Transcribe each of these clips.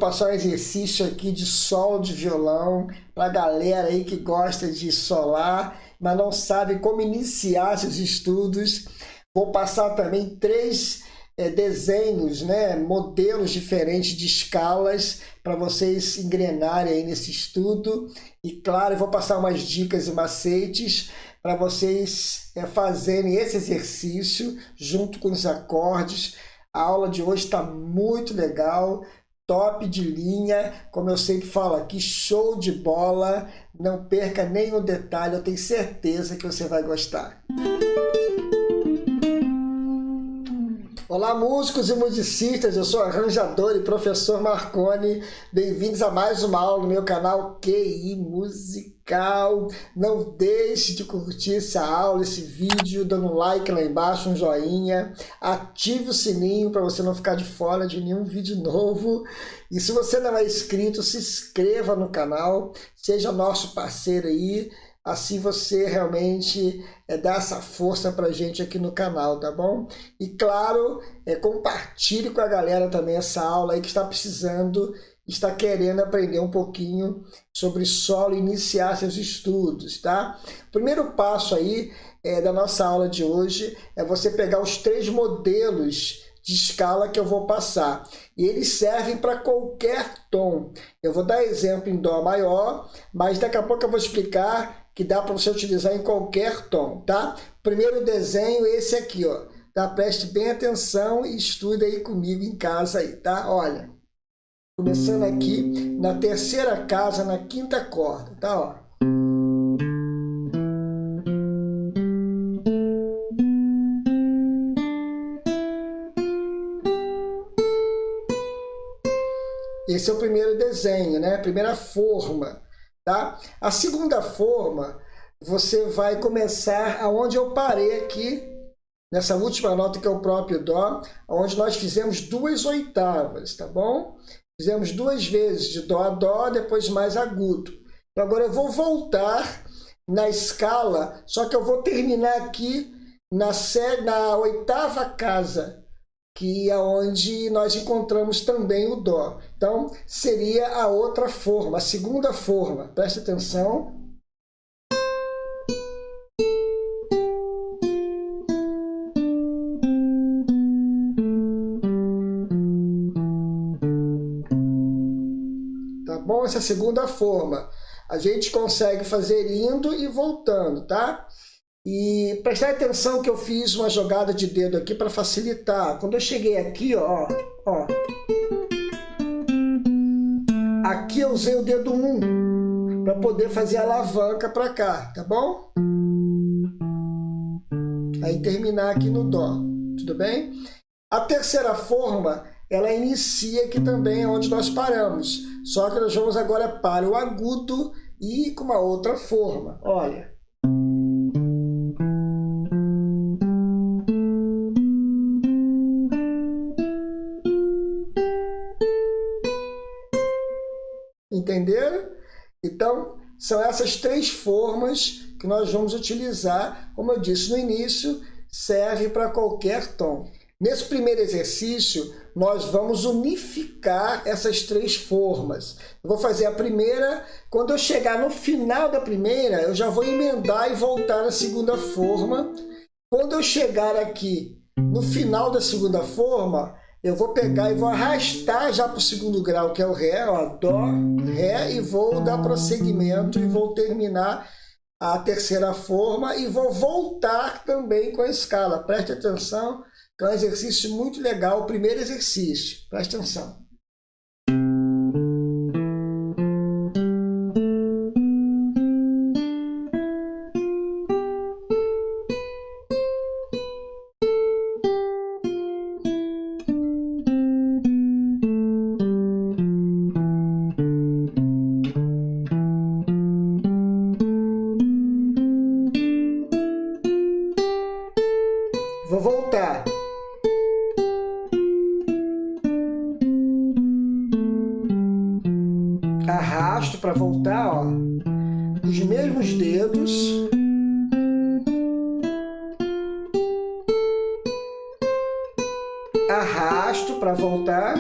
passar um exercício aqui de solo de violão para a galera aí que gosta de solar, mas não sabe como iniciar seus estudos. Vou passar também três desenhos, né, modelos diferentes de escalas para vocês engrenarem aí nesse estudo. E claro, eu vou passar umas dicas e macetes para vocês fazerem esse exercício junto com os acordes. A aula de hoje está muito legal, top de linha, como eu sempre falo aqui, show de bola. Não perca nenhum detalhe, eu tenho certeza que você vai gostar. Olá, músicos e musicistas, eu sou arranjador e professor Marconi. Bem-vindos a mais uma aula no meu canal QI Musical. Não deixe de curtir essa aula, esse vídeo, dando um like lá embaixo, um joinha. Ative o sininho para você não ficar de fora de nenhum vídeo novo. E se você não é inscrito, se inscreva no canal, seja nosso parceiro aí. Assim você realmente dá essa força pra gente aqui no canal, tá bom? E claro, compartilhe com a galera também essa aula aí que está precisando, está querendo aprender um pouquinho sobre solo e iniciar seus estudos, tá? O primeiro passo aí da nossa aula de hoje é você pegar os três modelos de escala que eu vou passar. E eles servem para qualquer tom. Eu vou dar exemplo em Dó maior, mas daqui a pouco eu vou explicar que dá para você utilizar em qualquer tom, tá? Primeiro desenho, esse aqui, ó. Tá? Preste bem atenção e estude aí comigo em casa aí, tá? Olha, começando aqui na terceira casa, na quinta corda, tá? Ó. Esse é o primeiro desenho, né? A primeira forma. Tá? A segunda forma, você vai começar aonde eu parei aqui, nessa última nota que é o próprio Dó, onde nós fizemos 2 oitavas, tá bom? Fizemos 2 vezes de Dó a Dó, depois mais agudo. Então agora eu vou voltar na escala, só que eu vou terminar aqui na oitava casa, que é onde nós encontramos também o Dó. Então, seria a outra forma, a segunda forma. Preste atenção. Tá bom? Essa é a segunda forma. A gente consegue fazer indo e voltando, tá? E prestar atenção que eu fiz uma jogada de dedo aqui para facilitar. Quando eu cheguei aqui, ó, aqui eu usei o dedo 1 para poder fazer a alavanca para cá, tá bom? Aí terminar aqui no Dó, tudo bem? A terceira forma, ela inicia aqui também onde nós paramos. Só que nós vamos agora para o agudo e com uma outra forma, olha. Entenderam? Então, são essas três formas que nós vamos utilizar. Como eu disse no início, serve para qualquer tom. Nesse primeiro exercício, nós vamos unificar essas três formas. Eu vou fazer a primeira. Quando eu chegar no final da primeira, eu já vou emendar e voltar na segunda forma. Quando eu chegar aqui no final da segunda forma, eu vou pegar e vou arrastar já para o segundo grau, que é o Ré, ó, Dó, Ré, e vou dar prosseguimento e vou terminar a terceira forma e vou voltar também com a escala. Preste atenção, que é um exercício muito legal, o primeiro exercício. Preste atenção. Vou voltar. Arrasto para voltar, ó. Os mesmos dedos. Arrasto para voltar.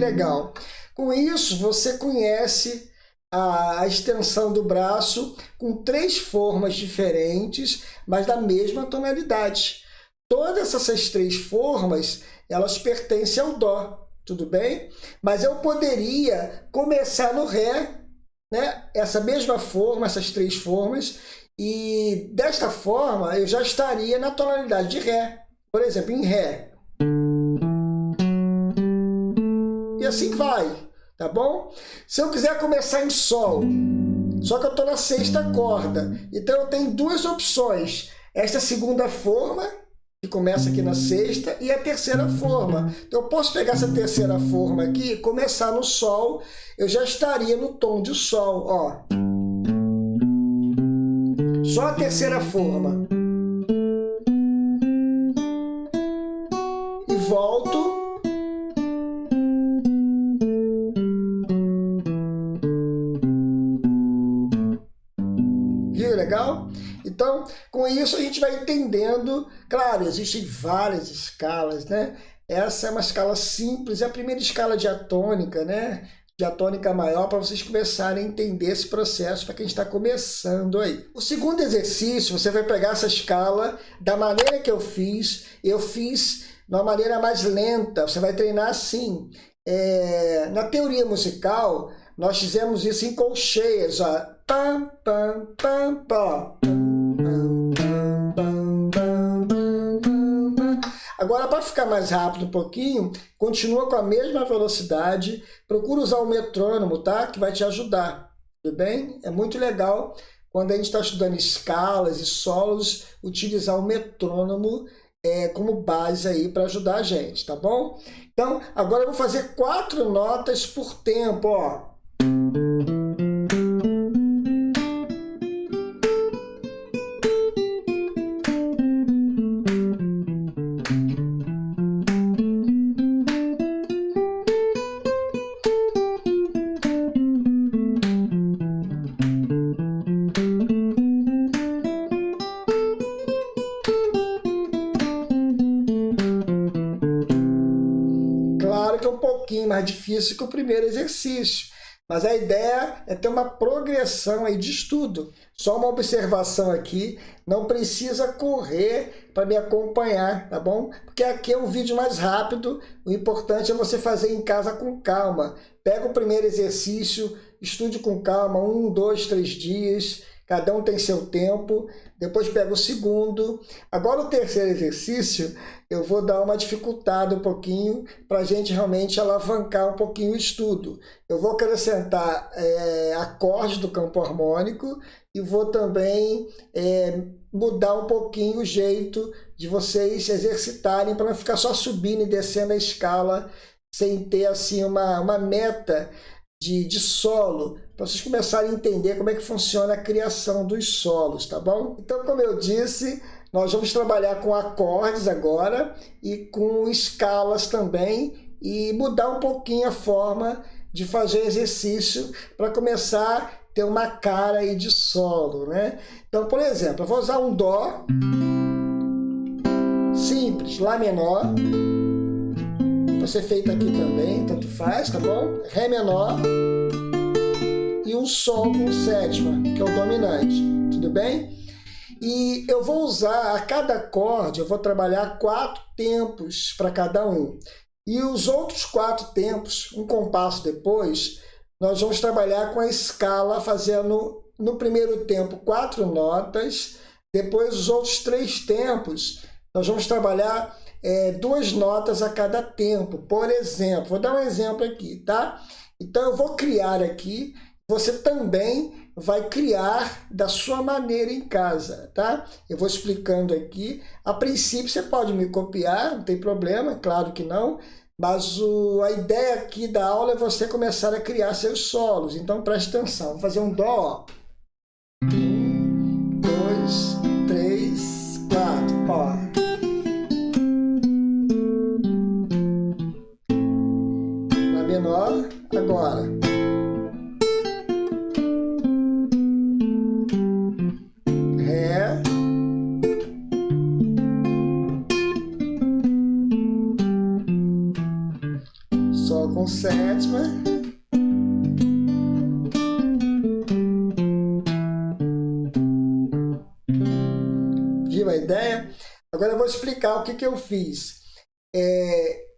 legal. Com isso, você conhece a extensão do braço com 3 formas diferentes, mas da mesma tonalidade. Todas essas 3 formas, elas pertencem ao Dó, tudo bem? Mas eu poderia começar no Ré, né? Essa mesma forma, essas 3 formas, e desta forma eu já estaria na tonalidade de Ré. Por exemplo, em Ré. E assim vai, tá bom? Se eu quiser começar em Sol, só que eu estou na 6ª corda, então eu tenho 2 opções. Esta segunda forma, que começa aqui na 6ª, e a terceira forma. Então eu posso pegar essa terceira forma aqui e começar no Sol, eu já estaria no tom de Sol, ó. Só a terceira forma. E volto. Viu? Legal? Então, com isso a gente vai entendendo. Claro, existem várias escalas, né? Essa é uma escala simples, é a primeira escala diatônica, né? Diatônica maior, para vocês começarem a entender esse processo, para quem está começando aí. O segundo exercício, você vai pegar essa escala da maneira que eu fiz de uma maneira mais lenta, você vai treinar assim. Na teoria musical, nós fizemos isso em colcheias, ó. Pam, pam, pam, pam. Agora, para ficar mais rápido um pouquinho, continua com a mesma velocidade, procura usar o metrônomo, tá? Que vai te ajudar, tudo bem? É muito legal quando a gente está estudando escalas e solos, utilizar o metrônomo como base aí para ajudar a gente, tá bom? Então, agora eu vou fazer 4 notas por tempo, ó. Claro que é um pouquinho mais difícil que o primeiro exercício, mas a ideia é ter uma progressão aí de estudo. Só uma observação aqui, não precisa correr para me acompanhar, tá bom? Porque aqui é um vídeo mais rápido, o importante é você fazer em casa com calma. Pega o primeiro exercício, estude com calma, 1, 2, 3 dias, cada um tem seu tempo, depois pega o segundo. Agora o terceiro exercício, eu vou dar uma dificultada um pouquinho para a gente realmente alavancar um pouquinho o estudo. Eu vou acrescentar acordes do campo harmônico e vou também mudar um pouquinho o jeito de vocês exercitarem para não ficar só subindo e descendo a escala sem ter assim uma meta de solo, para vocês começarem a entender como é que funciona a criação dos solos, tá bom? Então, como eu disse, nós vamos trabalhar com acordes agora e com escalas também e mudar um pouquinho a forma de fazer exercício para começar a ter uma cara aí de solo, né? Então, por exemplo, eu vou usar um Dó simples, Lá menor, pode ser feito aqui também, tanto faz, tá bom? Ré menor e um Sol com sétima, que é o dominante, tudo bem? E eu vou usar, a cada acorde, eu vou trabalhar 4 tempos para cada um. E os outros 4 tempos, um compasso depois, nós vamos trabalhar com a escala, fazendo no primeiro tempo 4 notas, depois os outros 3 tempos, nós vamos trabalhar 2 notas a cada tempo. Por exemplo, vou dar um exemplo aqui, tá? Então eu vou criar aqui, você também vai criar da sua maneira em casa, tá? Eu vou explicando aqui. A princípio você pode me copiar, não tem problema, claro que não, mas a ideia aqui da aula é você começar a criar seus solos. Então preste atenção, vou fazer um Dó. 1, 2, 3, 4, ó. Lá menor, agora. Ré. Sol com sétima. entendi a ideia. Agora eu vou explicar o que eu fiz.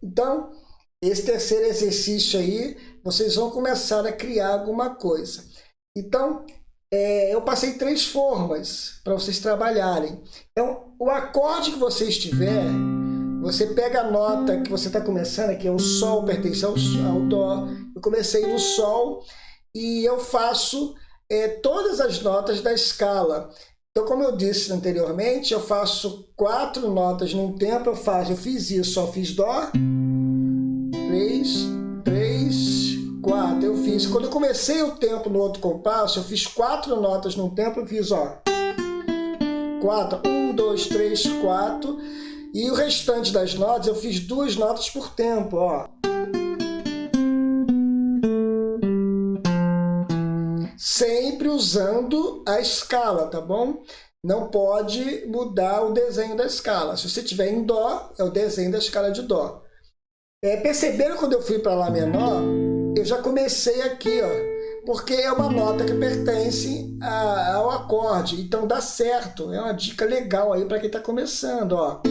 Então, esse terceiro exercício aí, vocês vão começar a criar alguma coisa. Então, eu passei 3 formas para vocês trabalharem. Então, o acorde que você estiver, você pega a nota que você está começando, aqui é o Sol, pertence ao Dó. Eu comecei no Sol e eu faço todas as notas da escala. Então, como eu disse anteriormente, eu faço 4 notas num tempo, eu fiz isso, eu fiz Dó, 3, 4, eu fiz. Quando eu comecei o tempo no outro compasso, eu fiz 4 notas num tempo, eu fiz, 4, 1, 2, 3, 4, e o restante das notas, eu fiz 2 notas por tempo, Sempre usando a escala, tá bom? Não pode mudar o desenho da escala. Se você estiver em Dó, é o desenho da escala de Dó. Perceberam quando eu fui para Lá menor? Eu já comecei aqui, porque é uma nota que pertence ao acorde. Então dá certo. É uma dica legal aí para quem está começando,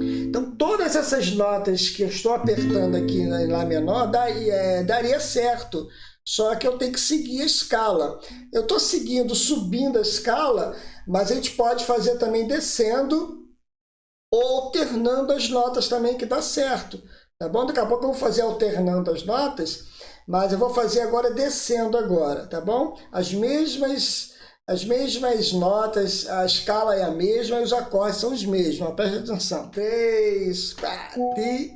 Então, todas essas notas que eu estou apertando aqui em Lá menor, daria certo. Só que eu tenho que seguir a escala. Eu estou subindo a escala, mas a gente pode fazer também descendo ou alternando as notas também, que dá certo. Tá bom? Daqui a pouco eu vou fazer alternando as notas, mas eu vou fazer agora descendo agora, tá bom? As mesmas notas, a escala é a mesma e os acordes são os mesmos. Preste atenção. 3, 4 e...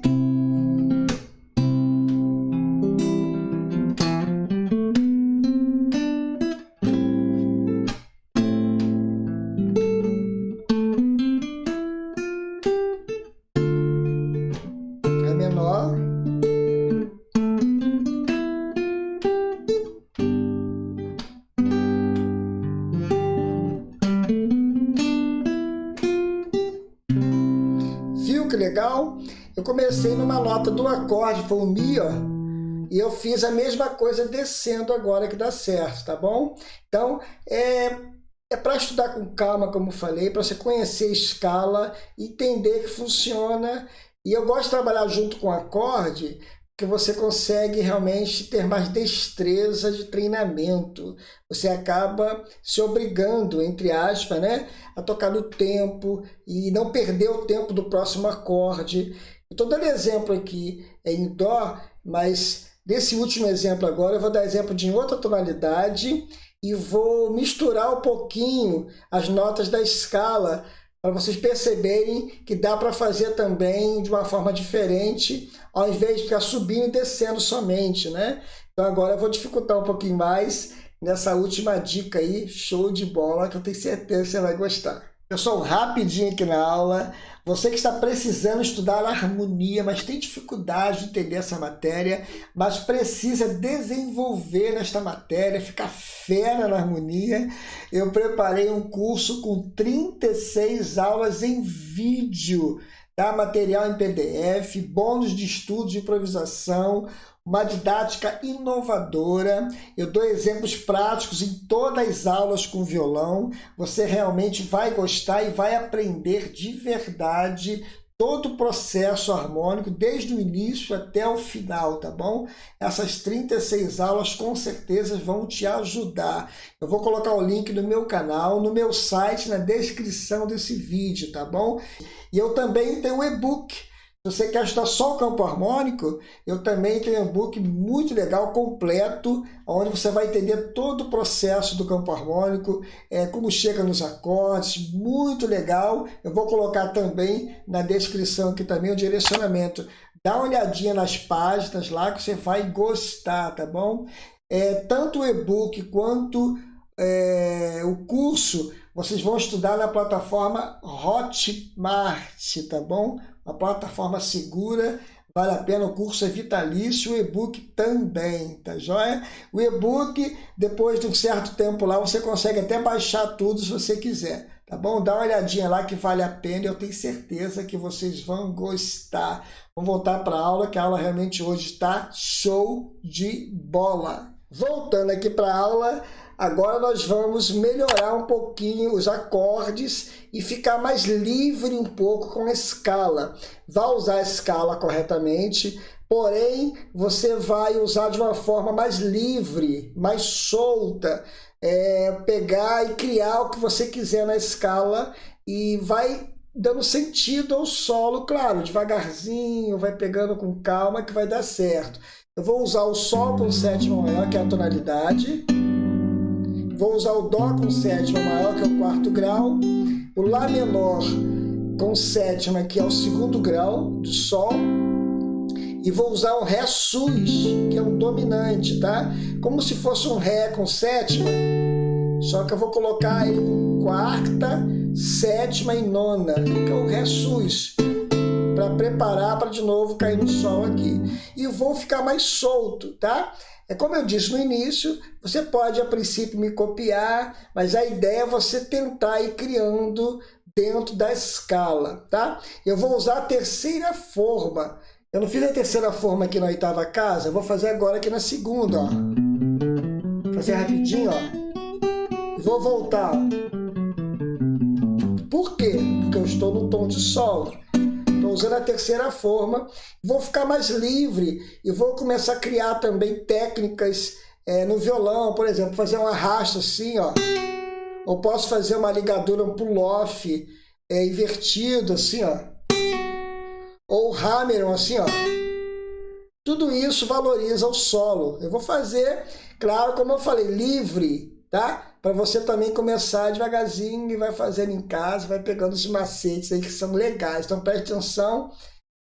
menor, viu que legal? Eu comecei numa nota do acorde, foi o Mi, e eu fiz a mesma coisa descendo agora, que dá certo, tá bom? Então, é para estudar com calma, como falei, para você conhecer a escala, entender que funciona. E eu gosto de trabalhar junto com o acorde, que você consegue realmente ter mais destreza de treinamento. Você acaba se obrigando, entre aspas, a tocar no tempo e não perder o tempo do próximo acorde. Eu estou dando exemplo aqui em Dó, mas nesse último exemplo agora eu vou dar exemplo de outra tonalidade e vou misturar um pouquinho as notas da escala, para vocês perceberem que dá para fazer também de uma forma diferente, ao invés de ficar subindo e descendo somente, Então agora eu vou dificultar um pouquinho mais nessa última dica aí, show de bola, que eu tenho certeza que você vai gostar. Pessoal, rapidinho aqui na aula, você que está precisando estudar harmonia, mas tem dificuldade de entender essa matéria, mas precisa desenvolver nesta matéria, ficar fera na harmonia, eu preparei um curso com 36 aulas em vídeo, material em PDF, bônus de estudo de improvisação, uma didática inovadora. Eu dou exemplos práticos em todas as aulas com violão. Você realmente vai gostar e vai aprender de verdade todo o processo harmônico, desde o início até o final, tá bom? Essas 36 aulas com certeza vão te ajudar. Eu vou colocar o link no meu canal, no meu site, na descrição desse vídeo, tá bom? E eu também tenho um e-book. Se você quer estudar só o campo harmônico, eu também tenho um e-book muito legal, completo, onde você vai entender todo o processo do campo harmônico, como chega nos acordes, muito legal. Eu vou colocar também na descrição aqui também o direcionamento. Dá uma olhadinha nas páginas lá que você vai gostar, tá bom? Tanto o e-book quanto o curso, vocês vão estudar na plataforma Hotmart, tá bom? Uma plataforma segura, vale a pena, o curso é vitalício, o e-book também, tá joia? O e-book, depois de um certo tempo lá, você consegue até baixar tudo se você quiser, tá bom? Dá uma olhadinha lá que vale a pena e eu tenho certeza que vocês vão gostar. Vamos voltar para a aula, que a aula realmente hoje está show de bola. Voltando aqui para a aula, agora nós vamos melhorar um pouquinho os acordes e ficar mais livre um pouco com a escala. Vai usar a escala corretamente, porém você vai usar de uma forma mais livre, mais solta, pegar e criar o que você quiser na escala e vai dando sentido ao solo, claro, devagarzinho, vai pegando com calma que vai dar certo. Eu vou usar o Sol com sétima maior, que é a tonalidade. Vou usar o Dó com sétima maior, que é o quarto grau. O Lá menor com sétima, que é o segundo grau do Sol. E vou usar o Ré sus, que é um dominante, tá? Como se fosse um Ré com sétima, só que eu vou colocar ele com quarta, sétima e nona, que é o Ré sus, para preparar para de novo cair no Sol aqui. E vou ficar mais solto, tá? É como eu disse no início, você pode a princípio me copiar, mas a ideia é você tentar ir criando dentro da escala, tá? Eu vou usar a terceira forma. Eu não fiz a terceira forma aqui na oitava casa, eu vou fazer agora aqui na segunda, ó. Vou fazer rapidinho, ó. Vou voltar, ó. Por quê? Porque eu estou no tom de Sol. Estou usando a terceira forma. Vou ficar mais livre e vou começar a criar também técnicas no violão, por exemplo, fazer um arrasto assim, ó. Ou posso fazer uma ligadura, um pull-off invertido assim, ó. Ou hammer assim, ó. Tudo isso valoriza o solo. Eu vou fazer, claro, como eu falei, livre, tá? Para você também começar devagarzinho e vai fazendo em casa, vai pegando os macetes aí que são legais. Então preste atenção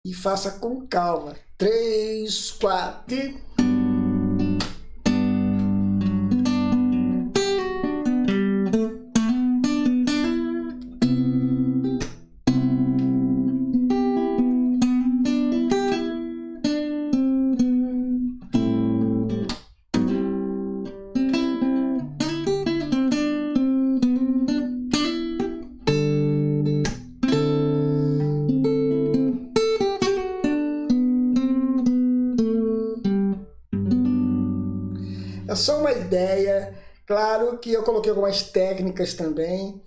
e faça com calma. 3, 4 e... É só uma ideia, claro que eu coloquei algumas técnicas também.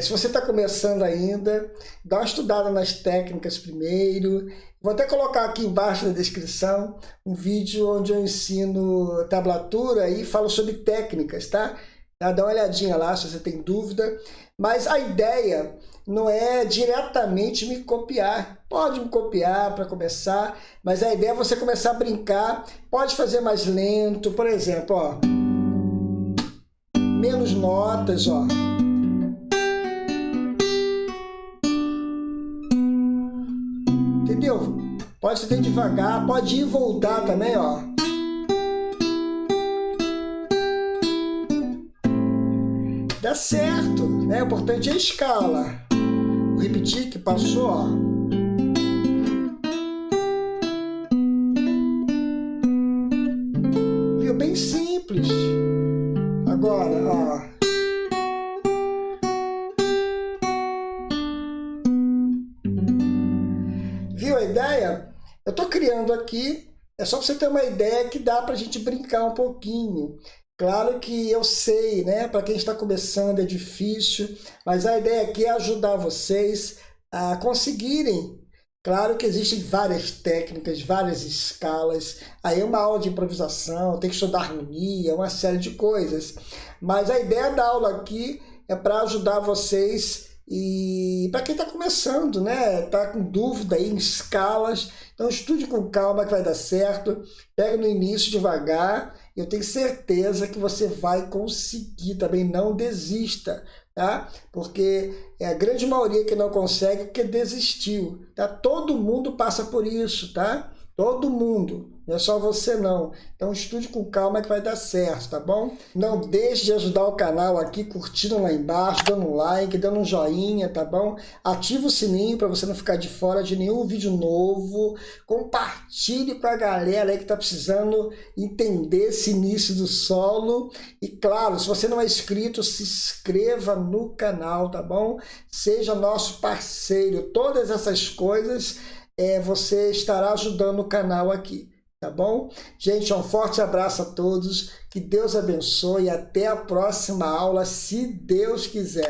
Se você está começando ainda, dá uma estudada nas técnicas primeiro. Vou até colocar aqui embaixo na descrição um vídeo onde eu ensino tablatura e falo sobre técnicas, tá? Dá uma olhadinha lá se você tem dúvida. Mas a ideia não é diretamente me copiar. Pode me copiar para começar, mas a ideia é você começar a brincar. Pode fazer mais lento, por exemplo, ó. Menos notas, ó. Entendeu? Pode ser devagar, pode ir e voltar também, ó. Dá certo, né? O importante é a escala. Vou repetir que passou, ó. Viu? Bem simples. Agora, ó. Viu a ideia? Eu tô criando aqui, é só pra você ter uma ideia que dá pra gente brincar um pouquinho. Claro que eu sei, né? Para quem está começando é difícil, mas a ideia aqui é ajudar vocês a conseguirem. Claro que existem várias técnicas, várias escalas, aí é uma aula de improvisação, tem que estudar harmonia, uma série de coisas. Mas a ideia da aula aqui é para ajudar vocês e para quem está começando, né? Está com dúvida aí em escalas, então estude com calma que vai dar certo, pega no início devagar. Eu tenho certeza que você vai conseguir também, não desista, tá? Porque é a grande maioria que não consegue porque desistiu, tá? Todo mundo passa por isso, tá? Todo mundo, não é só você não. Então estude com calma que vai dar certo, tá bom? Não deixe de ajudar o canal aqui, curtindo lá embaixo, dando um like, dando um joinha, tá bom? Ativa o sininho para você não ficar de fora de nenhum vídeo novo. Compartilhe com a galera aí que tá precisando entender esse início do solo. E claro, se você não é inscrito, se inscreva no canal, tá bom? Seja nosso parceiro. Todas essas coisas você estará ajudando o canal aqui, tá bom? Gente, um forte abraço a todos, que Deus abençoe e até a próxima aula, se Deus quiser.